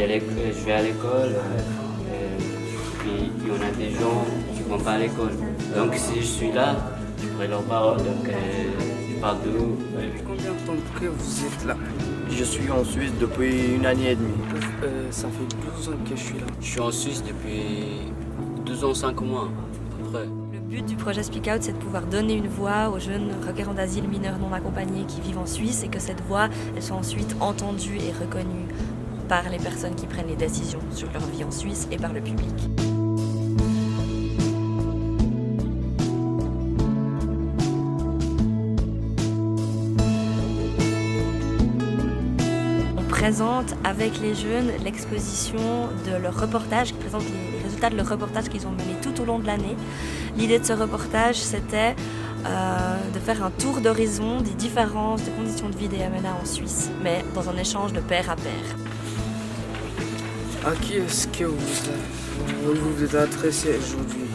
je vais à l'école, puis il y en a des gens qui ne vont pas à l'école. Donc si je suis là, je prends leur parole, donc je parle de vous. Depuis combien de temps que vous êtes là? Je suis en Suisse depuis 1 année et demie. Ça fait 12 ans que je suis là. Je suis en Suisse depuis 12 ans, 5 mois, à peu près. Le but du projet Speak Out, c'est de pouvoir donner une voix aux jeunes requérants d'asile mineurs non accompagnés qui vivent en Suisse et que cette voix, elle soit ensuite entendue et reconnue par les personnes qui prennent les décisions sur leur vie en Suisse et par le public. Présente avec les jeunes l'exposition de leur reportage, qui présente les résultats de leur reportage qu'ils ont mené tout au long de l'année. L'idée de ce reportage, c'était de faire un tour d'horizon des différences de conditions de vie des MNA en Suisse, mais dans un échange de pair à pair. À qui est-ce que vous vous adressez aujourd'hui?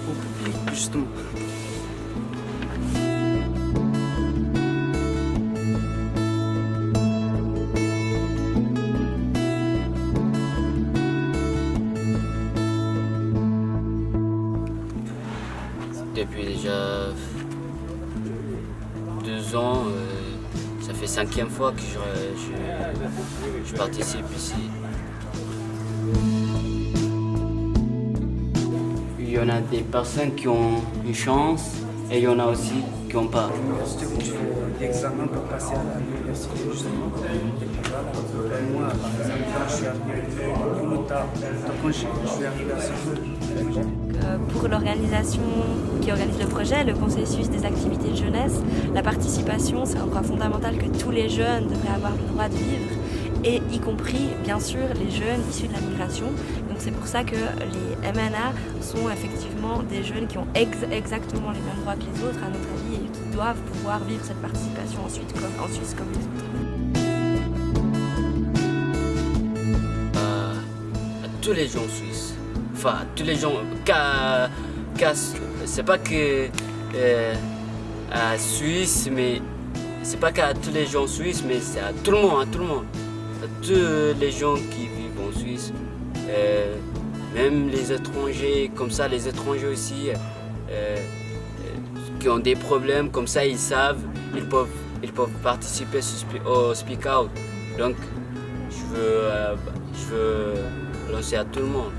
Au public, justement. Depuis déjà 2 ans, ça fait 5e fois que je participe ici. Il y en a des personnes qui ont une chance et il y en a aussi qui n'ont pas. L'université où je fais l'examen pour passer à l'université, justement. Et puis voilà, moi, par exemple, quand je suis arrivé plus tard, quand je suis arrivé à ce jour. Pour l'organisation qui organise le projet, le Conseil suisse des activités de jeunesse, la participation, c'est un droit fondamental que tous les jeunes devraient avoir le droit de vivre, et y compris, bien sûr, les jeunes issus de la migration. Donc c'est pour ça que les MNA sont effectivement des jeunes qui ont exactement les mêmes droits que les autres, à notre avis, et qui doivent pouvoir vivre cette participation en Suisse comme les autres. À tous les gens suisses, enfin tous les gens, c'est pas que à Suisse, mais c'est pas qu'à tous les gens suisses, mais c'est à tout le monde, à tous les gens qui vivent en Suisse, même les étrangers, comme ça les étrangers aussi, qui ont des problèmes, comme ça ils savent, ils peuvent participer au Speak Out. Donc je veux lancer à tout le monde.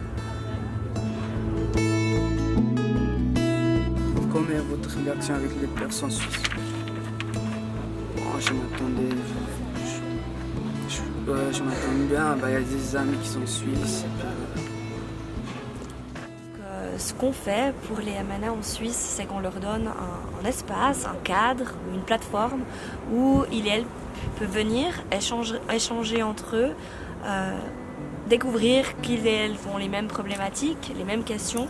Comment est votre réaction avec les personnes suisses? Je m'attendais. Je m'attends bien. Il y a des amis qui sont suisses. Ce qu'on fait pour les MNA en Suisse, c'est qu'on leur donne un espace, un cadre, une plateforme où ils et elles peuvent venir échanger entre eux, découvrir qu'ils et elles ont les mêmes problématiques, les mêmes questions.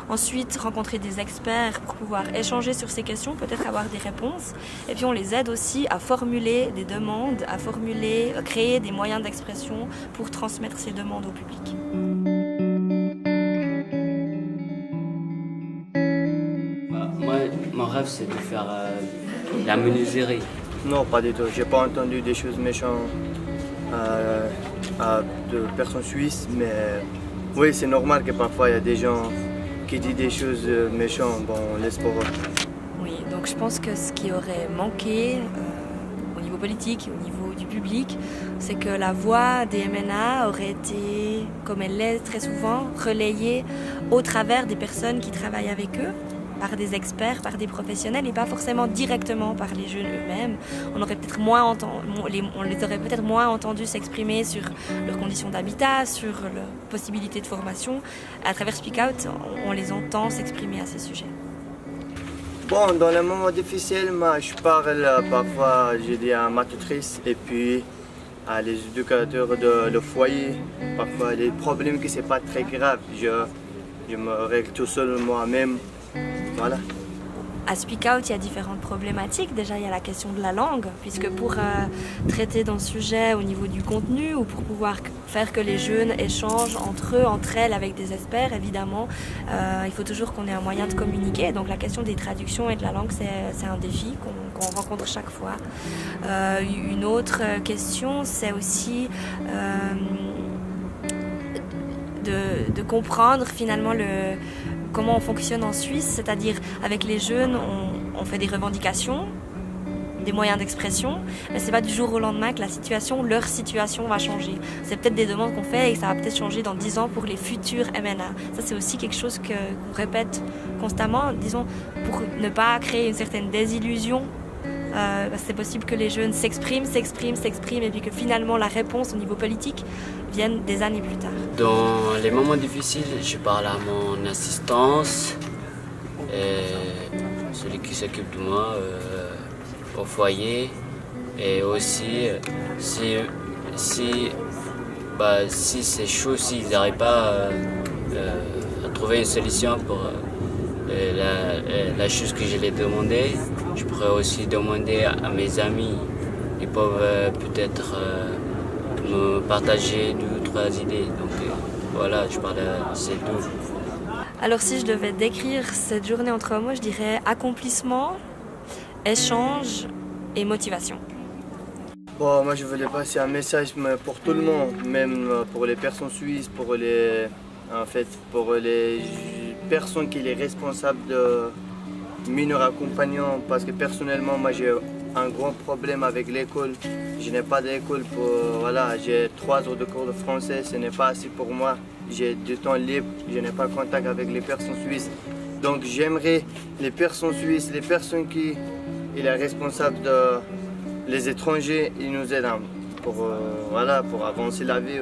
Ensuite, rencontrer des experts pour pouvoir échanger sur ces questions, peut-être avoir des réponses. Et puis on les aide aussi à formuler des demandes, à créer des moyens d'expression pour transmettre ces demandes au public. Moi, mon rêve, c'est de faire la menuiserie. Non, pas du tout. J'ai pas entendu des choses méchantes de personnes suisses, mais oui, c'est normal que parfois il y a des gens qui disent des choses méchantes. Bon, on laisse pour eux. Oui, donc je pense que ce qui aurait manqué au niveau politique, au niveau du public, c'est que la voix des MNA aurait été, comme elle l'est très souvent, relayée au travers des personnes qui travaillent avec eux, par des experts, par des professionnels et pas forcément directement par les jeunes eux-mêmes. On les aurait peut-être moins entendus s'exprimer sur leurs conditions d'habitat, sur leurs possibilités de formation. À travers Speak Out, on les entend s'exprimer à ces sujets. Bon, dans les moments difficiles, moi, je parle parfois, je dis à ma tutrice et puis à les éducateurs de le foyer. Parfois, les problèmes qui ne sont pas très graves, je me règle tout seul moi-même. Voilà. À Speak Out, il y a différentes problématiques. Déjà, il y a la question de la langue, puisque pour traiter d'un sujet au niveau du contenu ou pour pouvoir faire que les jeunes échangent entre eux, entre elles, avec des experts, évidemment, il faut toujours qu'on ait un moyen de communiquer. Donc la question des traductions et de la langue, c'est un défi qu'on rencontre chaque fois. Une autre question, c'est aussi de comprendre finalement comment on fonctionne en Suisse, c'est-à-dire avec les jeunes, on fait des revendications, des moyens d'expression, mais c'est pas du jour au lendemain que leur situation va changer. C'est peut-être des demandes qu'on fait et ça va peut-être changer dans 10 ans pour les futurs MNA. Ça, c'est aussi quelque chose qu'on répète constamment, disons, pour ne pas créer une certaine désillusion. C'est possible que les jeunes s'expriment, et puis que finalement la réponse au niveau politique vienne des années plus tard. Dans les moments difficiles, je parle à mon assistance, celui qui s'occupe de moi au foyer, et aussi si c'est chaud, s'ils n'arrivent pas à trouver une solution pour la chose que je l'ai demandé, je pourrais aussi demander à mes amis. Ils peuvent peut-être me partager 2 ou 3 idées. Donc voilà, je parle de ces 2. Alors si je devais décrire cette journée entre homos, je dirais accomplissement, échange et motivation. Bon, moi je voulais passer un message pour tout le monde, même pour les personnes suisses, pour les personnes qui sont responsables de mineurs accompagnants, parce que personnellement moi j'ai un grand problème avec l'école. Je n'ai pas d'école j'ai 3 heures de cours de français, ce n'est pas assez pour moi. J'ai du temps libre, je n'ai pas contact avec les personnes suisses. Donc j'aimerais les personnes suisses, les personnes qui sont responsables de les étrangers, ils nous aident pour avancer la vie.